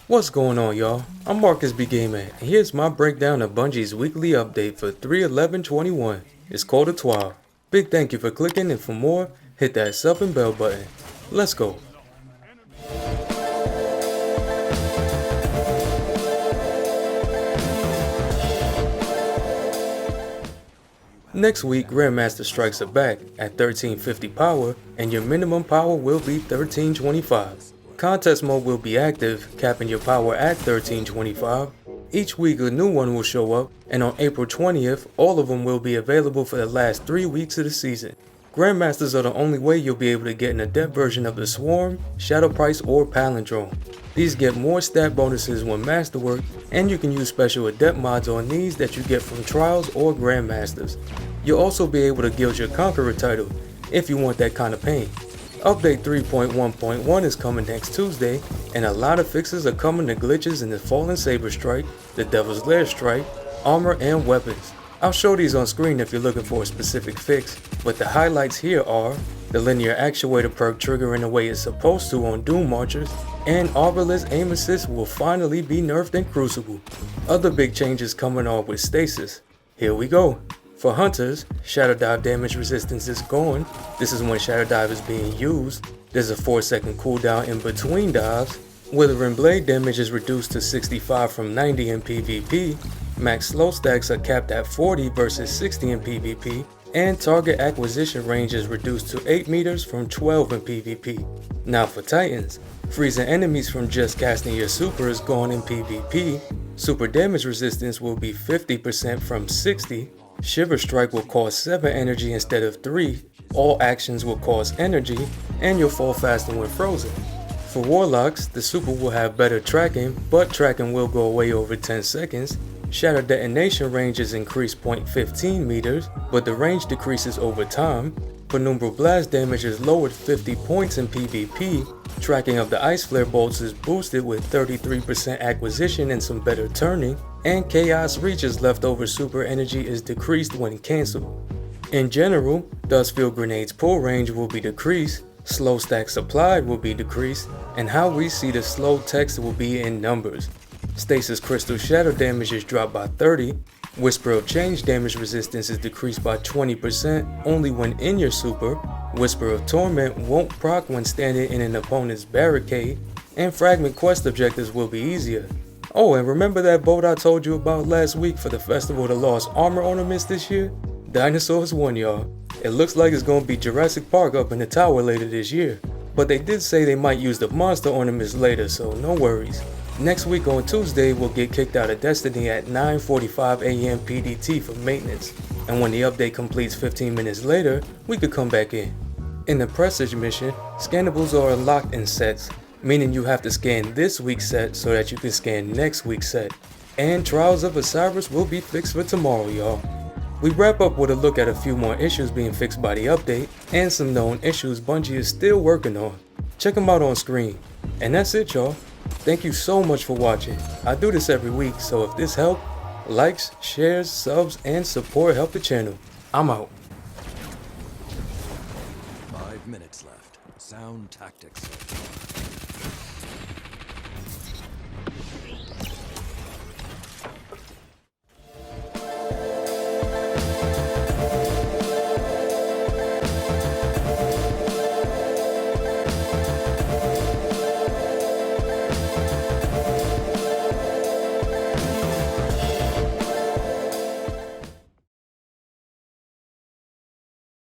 What's going on, y'all? I'm Marcusbgaming, and here's my breakdown of Bungie's weekly update for 3/11/21. It's called a TWAB. Big thank you for clicking, and for more, hit that sub and bell button. Let's go. Next week, Grandmaster strikes are back at 1350 power, and your minimum power will be 1325. Contest mode will be active, capping your power at 1325. Each week a new one will show up, and on April 20th, all of them will be available for the last 3 weeks of the season. Grandmasters are the only way you'll be able to get an adept version of the Swarm, Shadow Price, or Palindrome. These get more stat bonuses when masterwork, and you can use special adept mods on these that you get from trials or grandmasters. You'll also be able to guild your Conqueror title, if you want that kind of pain. Update 3.1.1 is coming next Tuesday, and a lot of fixes are coming to glitches in the Fallen Saber Strike, the Devil's Lair Strike, armor, and weapons. I'll show these on screen if you're looking for a specific fix, but the highlights here are the linear actuator perk triggering the way it's supposed to on Doom Marchers, and Arbalist's aim assist will finally be nerfed in Crucible. Other big changes coming on with Stasis. Here we go. For Hunters, Shadow Dive damage resistance is gone. This is when Shadow Dive is being used. There's a 4-second cooldown in between dives. Withering Blade damage is reduced to 65 from 90 in PvP. Max slow stacks are capped at 40 versus 60 in PvP. And target acquisition range is reduced to 8 meters from 12 in PvP. Now for Titans, freezing enemies from just casting your super is gone in PvP. Super damage resistance will be 50% from 60. Shiver Strike will cost 7 energy instead of 3, all actions will cost energy, and you'll fall faster when frozen. For Warlocks, the super will have better tracking, but tracking will go away over 10 seconds. Shatter detonation range is increased 0.15 meters, but the range decreases over time. Penumbral blast damage is lowered 50 points in PvP. Tracking of the ice flare bolts is boosted with 33% acquisition and some better turning, and Chaos Reach's leftover super energy is decreased when cancelled. In general, Dustfield Grenade's pull range will be decreased, slow stack supplied will be decreased, and how we see the slow text will be in numbers. Stasis Crystal Shadow damage is dropped by 30, Whisper of Change damage resistance is decreased by 20% only when in your super, Whisper of Torment won't proc when standing in an opponent's barricade, and Fragment quest objectives will be easier. Oh, and remember that boat I told you about last week for the Festival of the Lost Armor ornaments this year? Dinosaurs won, y'all. It looks like it's gonna be Jurassic Park up in the tower later this year, but they did say they might use the monster ornaments later, so no worries. Next week on Tuesday, we'll get kicked out of Destiny at 9:45 AM PDT for maintenance, and when the update completes 15 minutes later, we could come back in. In the Presage mission, scannables are unlocked in sets, meaning you have to scan this week's set so that you can scan next week's set. And Trials of Osiris will be fixed for tomorrow, y'all. We wrap up with a look at a few more issues being fixed by the update, and some known issues Bungie is still working on. Check them out on screen. And that's it, y'all. Thank you so much for watching. I do this every week, so if this helped, likes, shares, subs, and support help the channel. I'm out. 5 minutes left. Sound tactics.